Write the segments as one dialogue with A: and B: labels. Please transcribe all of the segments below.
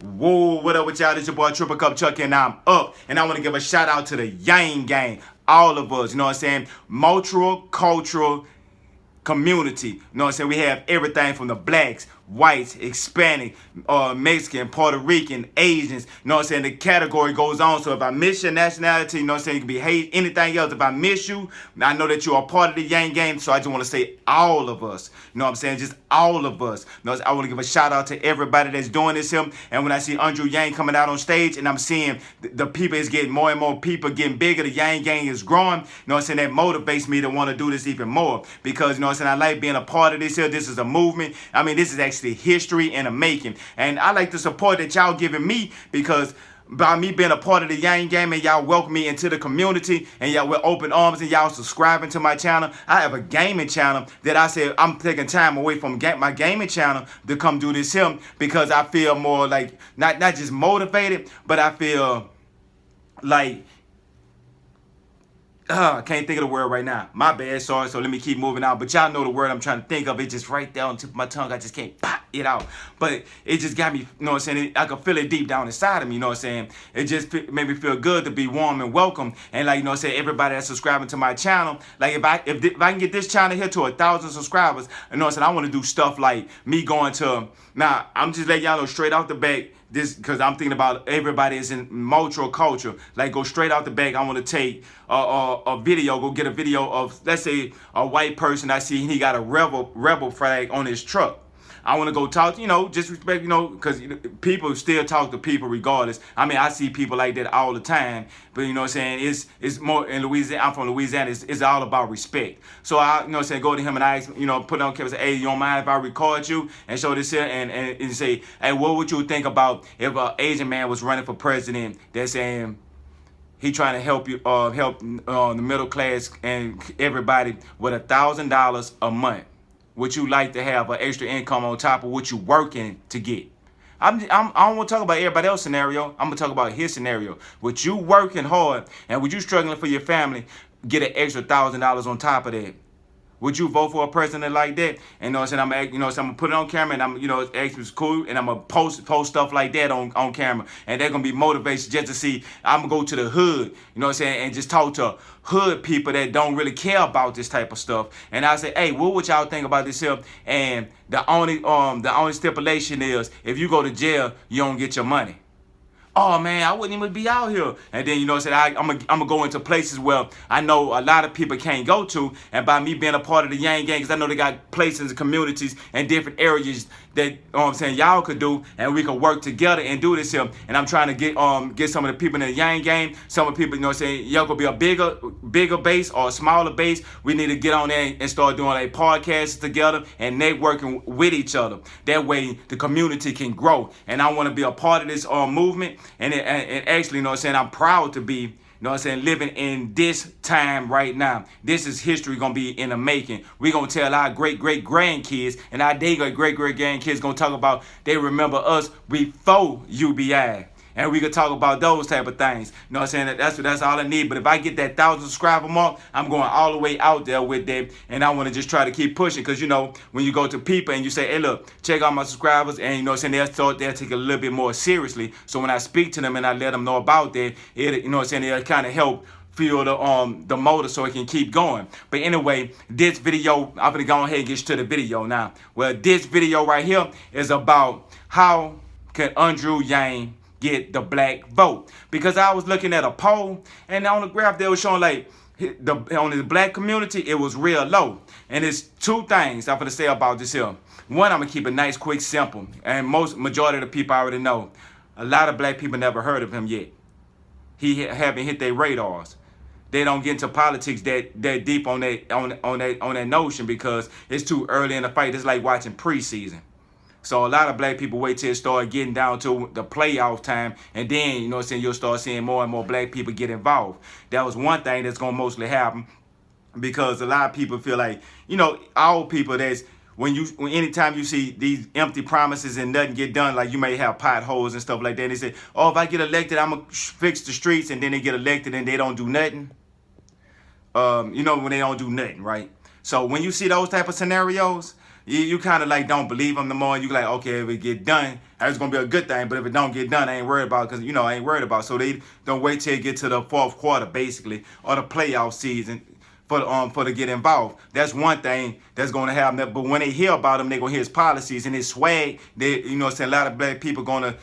A: Whoa, what up with y'all? This your boy Triple Cup Chuck, and I'm up. And I want to give a shout out to the Yang Gang. All of us, you know what I'm saying? Multicultural community. You know what I'm saying? We have everything from the blacks, whites, Hispanic, Mexican, Puerto Rican, Asians. You know what I'm saying? The category goes on. So if I miss your nationality, you know what I'm saying? You can be hate anything else. If I miss you, I know that you're a part of the Yang Game. So I just want to say all of us. You know what I'm saying? Just all of us. You know, I want to give a shout out to everybody that's doing this here. And when I see Andrew Yang coming out on stage and I'm seeing the people is getting more and more people getting bigger, the Yang Gang is growing. You know what I'm saying? That motivates me to want to do this even more. Because, you know what I'm saying? I like being a part of this here. This is a movement. I mean, this is actually history in the making. And I like the support that y'all giving me because by me being a part of the Yang Game and y'all welcome me into the community and y'all with open arms and y'all subscribing to my channel. I have a gaming channel that I said I'm taking time away from my gaming channel to come do this here because I feel more like not just motivated, but I feel like I can't think of the word right now. My bad, sorry. So let me keep moving on. But y'all know the word I'm trying to think of. It's just right there on the tip of my tongue. I just can't pop it out. But it just got me, you know what I'm saying? I can feel it deep down inside of me, you know what I'm saying? It just made me feel good to be warm and welcome. And like, you know what I'm saying? Everybody that's subscribing to my channel, like if I can get this channel here to 1,000 subscribers, you know what I'm saying? I want to do stuff like me going to, now I'm just letting y'all know straight off the back, this because I'm thinking about everybody is in multicultural. Like go straight out the back. I want to take a video, go get a video of, let's say, a white person I see and he got a rebel flag on his truck. I want to go talk, you know, just respect, you know, because people still talk to people regardless. I mean, I see people like that all the time, but you know what I'm saying? It's more in Louisiana. I'm from Louisiana. It's all about respect. So I, you know what I'm saying, go to him and I, you know, put on camera, say, hey, you don't mind if I record you and show this here and say, hey, what would you think about if an Asian man was running for president? They're saying he trying to help you, help the middle class and everybody with $1,000 a month. Would you like to have an extra income on top of what you working to get? I don't want to talk about everybody else's scenario. I'm going to talk about his scenario. With you working hard and with you struggling for your family, get an extra $1,000 on top of that. Would you vote for a president like that? And you know what I'm saying? I'm gonna put it on camera and I'm, you know, it's cool, and I'm gonna post stuff like that on camera. And they're gonna be motivated just to see. I'm gonna go to the hood, you know what I'm saying, and just talk to hood people that don't really care about this type of stuff. And I say, hey, what would y'all think about this here? And the only stipulation is if you go to jail, you don't get your money. Oh man, I wouldn't even be out here. And then, you know what I'm saying, I'm gonna go into places where I know a lot of people can't go to, and by me being a part of the Yang Gang, because I know they got places and communities and different areas that, you know what I'm saying, y'all could do, and we could work together and do this here. And I'm trying to get some of the people in the Yang Gang, some of the people, you know what I'm saying, y'all could be a bigger base or a smaller base. We need to get on there and start doing like podcasts together and networking with each other. That way the community can grow. And I want to be a part of this movement. And actually, you know what I'm saying, I'm proud to be, you know what I'm saying, living in this time right now. This is history going to be in the making. We're going to tell our great-great-grandkids and our great-great-grandkids going to talk about, they remember us before UBI. And we could talk about those type of things. You know what I'm saying? That's all I need. But if I get that 1,000 subscriber mark, I'm going all the way out there with that. And I want to just try to keep pushing. Because, you know, when you go to people and you say, hey, look, check out my subscribers. And, you know what I'm saying, they'll take it a little bit more seriously. So when I speak to them and I let them know about that, you know what I'm saying, it'll kind of help fuel the motor so it can keep going. But anyway, this video, I'm going to go ahead and get to the video now. Well, this video right here is about how can Andrew Yang get the black vote. Because I was looking at a poll and on the graph they were showing like on the black community it was real low. And it's two things I'm going to say about this here. One, I'm going to keep it nice, quick, simple. And majority of the people already know. A lot of black people never heard of him yet. He haven't hit their radars. They don't get into politics that deep on that notion because it's too early in the fight. It's like watching preseason. So a lot of black people wait till it start getting down to the playoff time, and then, you know what I'm saying, you'll start seeing more and more black people get involved. That was one thing that's going to mostly happen because a lot of people feel like, you know, all people that's, anytime you see these empty promises and nothing get done, like you may have potholes and stuff like that, and they say, oh, if I get elected, I'm going to fix the streets, and then they get elected and they don't do nothing. You know, when they don't do nothing, right? So when you see those type of scenarios, you kind of like don't believe him no more. You like, okay, if it get done, it's gonna be a good thing. But if it don't get done, I ain't worried about it because I ain't worried about it. So they don't wait till it get to the fourth quarter, basically, or the playoff season for to get involved. That's one thing that's gonna happen. But when they hear about him, they gonna hear his policies and his swag. They, a lot of black people gonna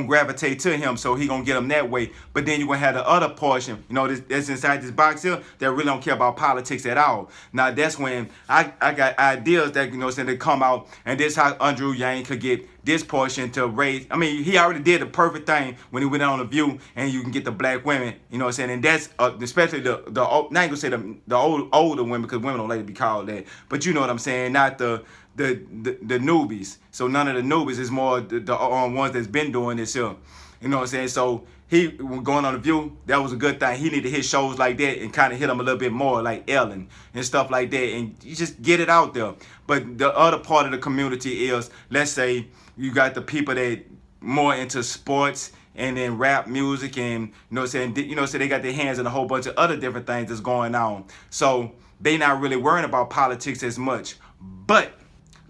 A: gravitate to him, so he gonna get them that way. But then you're gonna have the other portion, that's inside this box here that really don't care about politics at all. Now that's when I got ideas that they come out, and this how Andrew Yang could get this portion to raise. I mean, he already did the perfect thing when he went on The View, and you can get the black women, and that's especially the not gonna say the older women, because women don't like to be called that, but you know what I'm saying, not the newbies. So none of the newbies, is more the ones that's been doing this here. You know what I'm saying? So he going on The View, that was a good thing. He need to hit shows like that and kind of hit them a little bit more, like Ellen and stuff like that, and you just get it out there. But the other part of the community is, let's say you got the people that more into sports and then rap music, and so they got their hands in a whole bunch of other different things that's going on. So they not really worrying about politics as much. But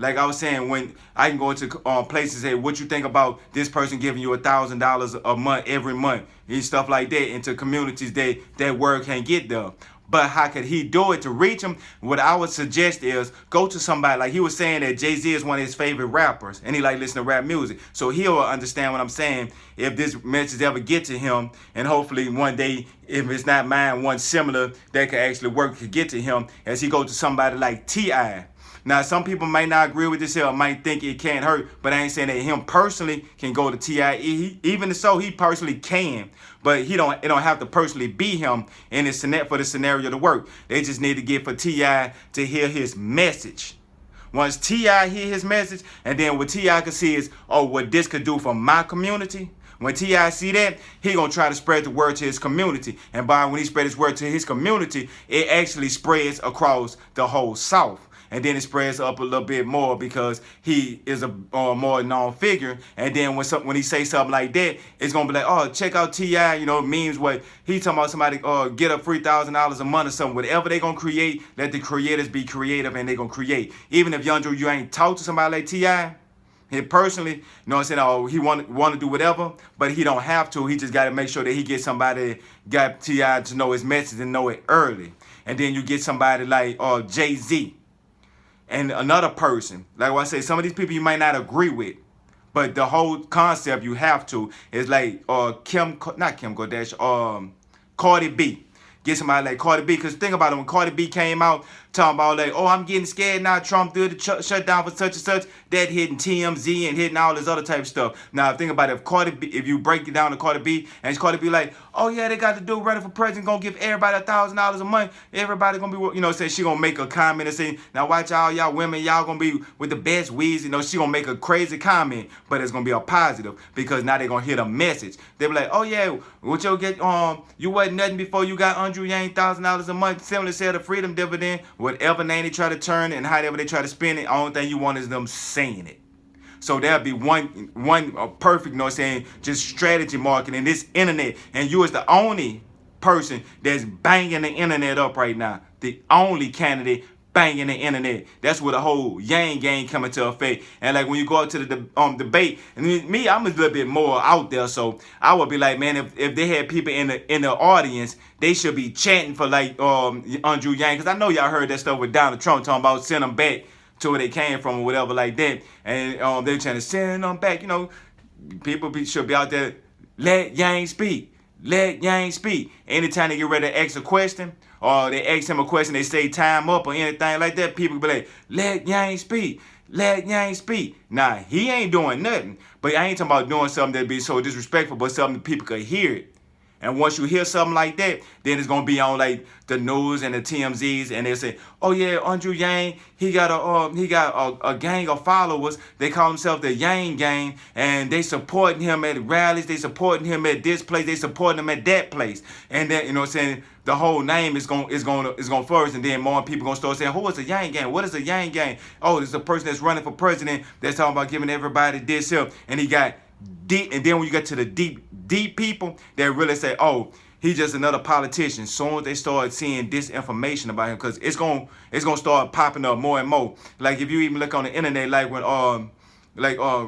A: like I was saying, when I can go into places and say, what you think about this person giving you $1,000 a month every month and stuff like that into communities that word can't get there. But how could he do it to reach them? What I would suggest is go to somebody, like he was saying that Jay-Z is one of his favorite rappers and he like listen to rap music. So he'll understand what I'm saying if this message ever get to him, and hopefully one day, if it's not mine, one similar that could actually work could get to him as he go to somebody like T.I. Now, some people might not agree with this here, or might think it can't hurt, but I ain't saying that him personally can go to T.I. Even so, he personally can, but it don't have to personally be him in this for the scenario to work. They just need to get for T.I. to hear his message. Once T.I. hear his message, and then what T.I. can see is, what this could do for my community. When T.I. see that, he gonna try to spread the word to his community. And when he spread his word to his community, it actually spreads across the whole South. And then it spreads up a little bit more because he is a more known figure. And then when he say something like that, it's gonna be like, oh, check out T.I. Means what he talking about, somebody get a $3,000 a month or something. Whatever they gonna create, let the creators be creative, and they gonna create. Even if you ain't talk to somebody like T.I. He personally, he want to do whatever, but he don't have to. He just got to make sure that he gets somebody got T.I. to know his message and know it early. And then you get somebody like Jay-Z. And another person, like what I say, some of these people you might not agree with, but the whole concept you have to is like not Kim Kardashian, Cardi B. Get somebody like Cardi B, because think about it, when Cardi B came out talking about like, I'm getting scared now, Trump did the shutdown for such and such, that hitting TMZ and hitting all this other type of stuff. Now think about it, if you break it down to Cardi B, and Cardi B like, they got the dude running for president, gonna give everybody $1,000 a month, everybody gonna be, say she gonna make a comment and say, now watch y'all women, y'all gonna be with the best weeds, she gonna make a crazy comment, but it's gonna be a positive, because now they gonna hear the message. They be like, what you get, you wasn't nothing before you got Andrew Yang $1,000 a month, similar to the freedom dividend, whatever name they try to turn and however they try to spin it, the only thing you want is them saying it. So there'll be one perfect, just strategy marketing, this internet, and you is the only person that's banging the internet up right now. The only candidate banging the internet. That's where the whole Yang gang come into effect. And like when you go out to the debate, and me, I'm a little bit more out there, so I would be like, man, if they had people in the audience, they should be chanting for like Andrew Yang, because I know y'all heard that stuff with Donald Trump talking about send them back to where they came from or whatever like that, and they're trying to send them back. People should be out there, let Yang speak. Let Yang speak. Anytime they get ready to ask a question, or they ask him a question, they say time up or anything like that, people be like, let Yang speak. Let Yang speak. Nah, he ain't doing nothing. But I ain't talking about doing something that'd be so disrespectful, but something that people could hear it. And once you hear something like that, then it's gonna be on like the news and the TMZs, and they say, Andrew Yang, he got a gang of followers. They call themselves the Yang Gang, and they supporting him at rallies, they supporting him at this place, they supporting him at that place, and then the whole name is gonna flourish, and then more people gonna start saying, who is a Yang Gang? What is a Yang Gang? Oh, it's a person that's running for president that's talking about giving everybody this here, and he got deep. And then when you get to the deep people, they really say, He's just another politician. Soon as they start seeing disinformation about him, because it's gonna start popping up more and more. Like if you even look on the internet, like when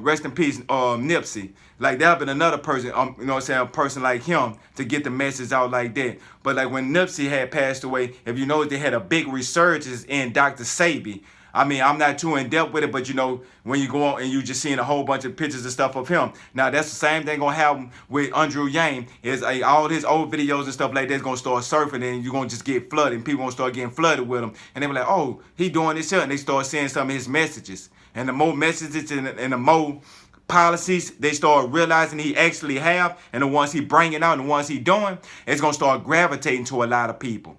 A: rest in peace, Nipsey. Like that been another person, you know what I'm saying, a person like him to get the message out like that. But like when Nipsey had passed away, if you know, they had a big resurgence in Dr. Sebi. I mean, I'm not too in depth with it, but you know, when you go on and you just seeing a whole bunch of pictures and stuff of him. Now that's the same thing gonna happen with Andrew Yang. Is all his old videos and stuff like that's gonna start surfing, and you're gonna just get flooded, and people gonna start getting flooded with him, and they be like, oh, he doing this here, and they start seeing some of his messages. And the more messages and the more policies they start realizing he actually have, and the ones he bringing out and the ones he doing, it's gonna start gravitating to a lot of people.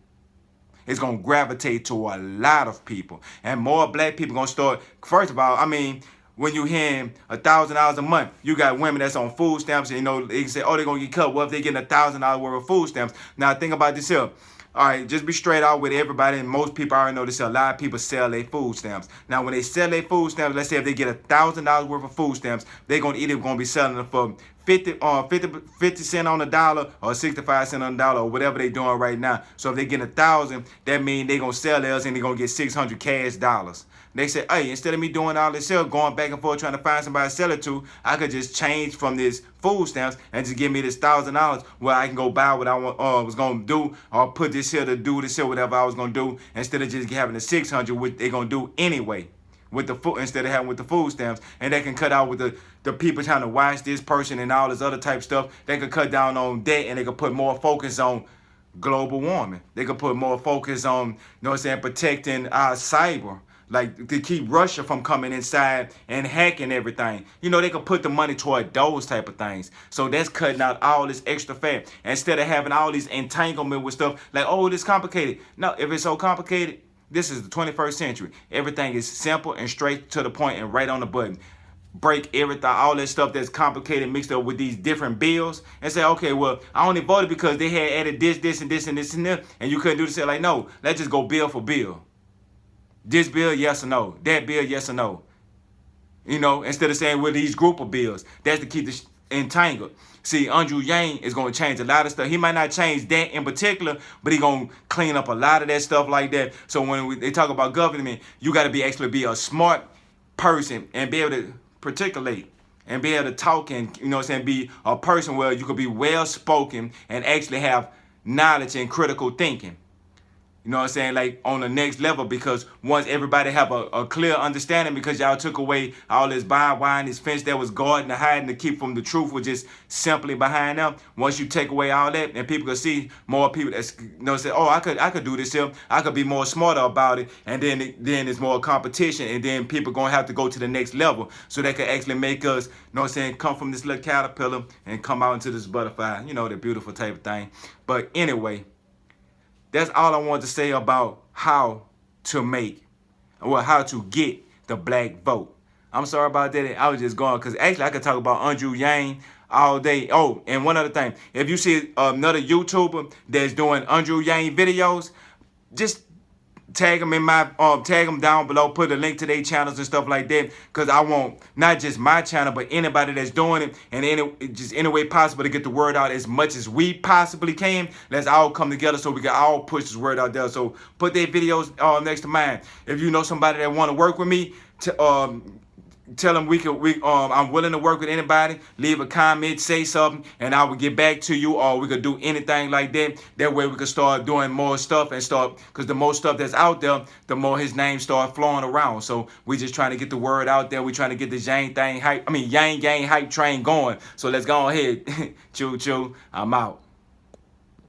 A: It's gonna gravitate to a lot of people, and more black people gonna start. First of all, I mean, when you hearing $1,000 a month, you got women that's on food stamps, and you know they say, oh, they're gonna get cut. What if they getting $1,000 worth of food stamps? Now think about this here. All right, just be straight out with everybody, and most people already know this. A lot of people sell their food stamps. Now, when they sell their food stamps, let's say if they get $1,000 worth of food stamps, they're gonna either be selling them for 50 cents on the dollar or 65 cents on the dollar or whatever they doing right now. So if they get 1,000, that means they gonna sell theirs and they gonna get 600 cash dollars. They say, hey, instead of me doing all this here, going back and forth trying to find somebody to sell it to, I could just change from this food stamps and just give me this $1,000 where I can go buy what I was gonna do, or put this here to do this here, whatever I was gonna do, instead of just having the 600, which they gonna do anyway with the food, instead of having with the food stamps. And they can cut out with the people trying to watch this person and all this other type stuff. They could cut down on debt, and they could put more focus on global warming. They could put more focus on, you know what I'm saying, protecting our cyber. Like to keep Russia from coming inside and hacking everything. You know, they could put the money toward those type of things. So that's cutting out all this extra fat. Instead of having all these entanglement with stuff like, oh, this complicated. No, if it's so complicated, this is the 21st century. Everything is simple and straight to the point and right on the button. Break everything, all that stuff that's complicated, mixed up with these different bills, and say, okay, well, I only voted because they had added this, and this, and this, and this, and you couldn't do this. Like, no, let's just go bill for bill. This bill, yes or no. That bill, yes or no. You know, instead of saying, well, these group of bills. That's to keep this entangled. See, Andrew Yang is going to change a lot of stuff. He might not change that in particular, but he's going to clean up a lot of that stuff like that. So when they talk about government, you got to actually be a smart person and be able to particulate and be able to talk and, you know what I'm saying, be a person where you could be well spoken and actually have knowledge and critical thinking. You know what I'm saying? Like on the next level, because once everybody have a clear understanding, because y'all took away all this barbed wire and this fence that was guarding and hiding to keep from the truth, was just simply behind them. Once you take away all that, and people can see more people that's, you know, say, oh, I could do this here. I could be more smarter about it, and then it's more competition, and then people gonna have to go to the next level so they can actually make us, you know what I'm saying, come from this little caterpillar and come out into this butterfly. You know, the beautiful type of thing. But anyway. That's all I wanted to say about how to make, or how to get the black vote. I'm sorry about that. I was just going, because actually I could talk about Andrew Yang all day. Oh, and one other thing. If you see another YouTuber that's doing Andrew Yang videos, just tag them in my tag them down below, put a link to their channels and stuff like that, because I want not just my channel but anybody that's doing it, and any way possible to get the word out as much as we possibly can. Let's all come together so we can all push this word out there. So put their videos next to mine. If you know somebody that want to work with me, tell them I'm willing to work with anybody. Leave a comment, say something, and I will get back to you, or we could do anything like that. That way we could start doing more stuff and start, because the more stuff that's out there, the more his name start flowing around. So we just trying to get the word out there. We trying to get this Yang Gang hype train going. So let's go ahead. Choo choo. I'm out.